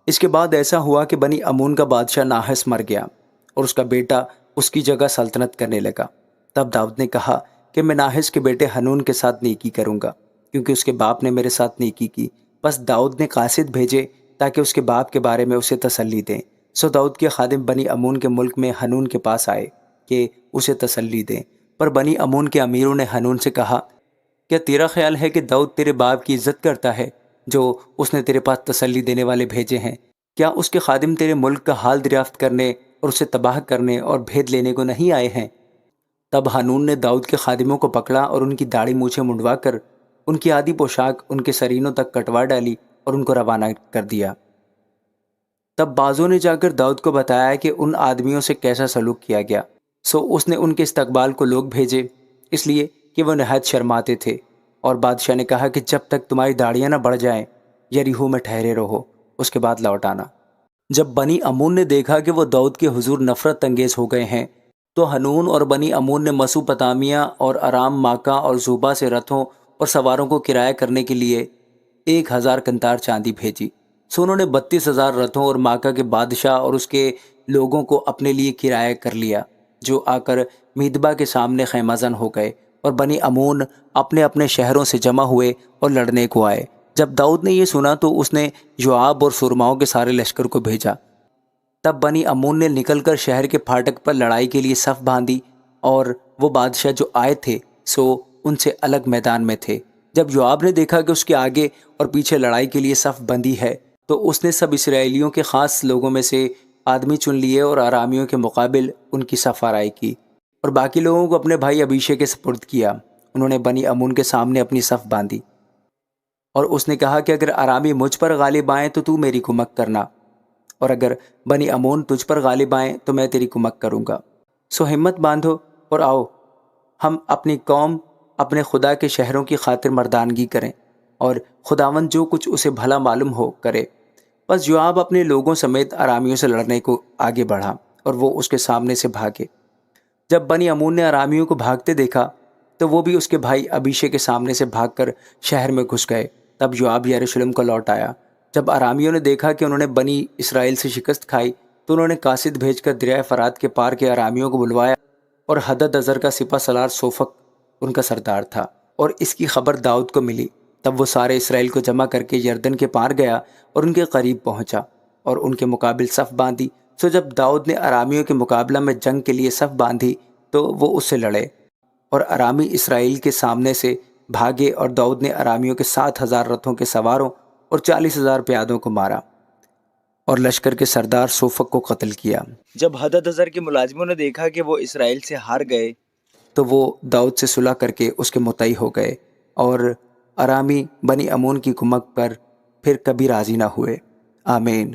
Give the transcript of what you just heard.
اس کے بعد ایسا ہوا کہ بنی امون کا بادشاہ ناحس مر گیا اور اس کا بیٹا اس کی جگہ سلطنت کرنے لگا۔ تب داؤد نے کہا کہ میں ناحس کے بیٹے حنون کے ساتھ نیکی کروں گا، کیونکہ اس کے باپ نے میرے ساتھ نیکی کی۔ بس داؤد نے قاصد بھیجے تاکہ اس کے باپ کے بارے میں اسے تسلی دیں۔ سو داؤد کے خادم بنی امون کے ملک میں حنون کے پاس آئے کہ اسے تسلی دیں، پر بنی امون کے امیروں نے حنون سے کہا، کیا تیرا خیال ہے کہ داؤد تیرے باپ کی عزت کرتا ہے جو اس نے تیرے پاس تسلی دینے والے بھیجے ہیں؟ کیا اس کے خادم تیرے ملک کا حال دریافت کرنے اور اسے تباہ کرنے اور بھید لینے کو نہیں آئے ہیں؟ تب حنون نے داؤد کے خادموں کو پکڑا اور ان کی داڑھی مونچھیں منڈوا کر ان کی آدھی پوشاک ان کے سرینوں تک کٹوا ڈالی اور ان کو روانہ کر دیا۔ تب بازوں نے جا کر داؤد کو بتایا کہ ان آدمیوں سے کیسا سلوک کیا گیا۔ سو اس نے ان کے استقبال کو لوگ بھیجے، اس لیے کہ وہ نہایت شرماتے تھے، اور بادشاہ نے کہا کہ جب تک تمہاری داڑیاں نہ بڑھ جائیں یریحو میں ٹھہرے رہو، اس کے بعد لوٹ آنا۔ جب بنی امون نے دیکھا کہ وہ داؤد کے حضور نفرت انگیز ہو گئے ہیں، تو حنون اور بنی امون نے مسوپتامیہ اور ارام ماکہ اور زوبا سے رتھوں اور سواروں کو کرایہ کرنے کے لیے 1000 قنطار چاندی بھیجی۔ سو انہوں نے 32,000 رتھوں اور ماکہ کے بادشاہ اور اس کے لوگوں کو اپنے لیے کرایہ کر لیا، جو آ کر میدبا کے سامنے خیمہ زن ہو گئے، اور بنی امون اپنے اپنے شہروں سے جمع ہوئے اور لڑنے کو آئے۔ جب داؤد نے یہ سنا تو اس نے یوآب اور سرماؤں کے سارے لشکر کو بھیجا۔ تب بنی امون نے نکل کر شہر کے پھاٹک پر لڑائی کے لیے صف باندھی، اور وہ بادشاہ جو آئے تھے سو ان سے الگ میدان میں تھے۔ جب یوآب نے دیکھا کہ اس کے آگے اور پیچھے لڑائی کے لیے صف بندی ہے، تو اس نے سب اسرائیلیوں کے خاص لوگوں میں سے آدمی چن لیے اور آرامیوں کے مقابل ان کی صف آرائی کی، اور باقی لوگوں کو اپنے بھائی ابیشے کے سپرد کیا۔ انہوں نے بنی امون کے سامنے اپنی صف باندھی، اور اس نے کہا کہ اگر آرامی مجھ پر غالب آئیں تو میری کمک کرنا، اور اگر بنی امون تجھ پر غالب آئیں تو میں تیری کمک کروں گا۔ سو ہمت باندھو اور آؤ، ہم اپنی قوم اپنے خدا کے شہروں کی خاطر مردانگی کریں، اور خداوند جو کچھ اسے بھلا معلوم ہو کرے۔ بس یوآب اپنے لوگوں سمیت آرامیوں سے لڑنے کو آگے بڑھا، اور وہ اس کے سامنے سے بھاگے۔ جب بنی امون نے آرامیوں کو بھاگتے دیکھا تو وہ بھی اس کے بھائی ابیشے کے سامنے سے بھاگ کر شہر میں گھس گئے۔ تب یوآب یروشلم کو لوٹ آیا۔ جب آرامیوں نے دیکھا کہ انہوں نے بنی اسرائیل سے شکست کھائی تو انہوں نے قاصد بھیج کر دریائے فرات کے پار کے آرامیوں کو بلوایا، اور ہدد کا سپہ سالار سوفک ان کا سردار تھا، اور اس کی خبر داؤد کو ملی۔ تب وہ سارے اسرائیل کو جمع کر کے یردن کے پار گیا اور ان کے قریب پہنچا اور ان کے مقابل صف باندھی۔ سو جب داؤد نے آرامیوں کے مقابلہ میں جنگ کے لیے صف باندھی تو وہ اس سے لڑے، اور آرامی اسرائیل کے سامنے سے بھاگے، اور داؤد نے آرامیوں کے 7,000 رتھوں کے سواروں اور 40,000 پیادوں کو مارا، اور لشکر کے سردار سوفک کو قتل کیا۔ جب ہدد کے ملازموں نے دیکھا کہ وہ اسرائیل سے ہار گئے تو وہ داؤد سے صلح کر کے اس کے مطیع ہو گئے، اور آرامی بنی امون کی کمک پر پھر کبھی راضی نہ ہوئے۔ آمین۔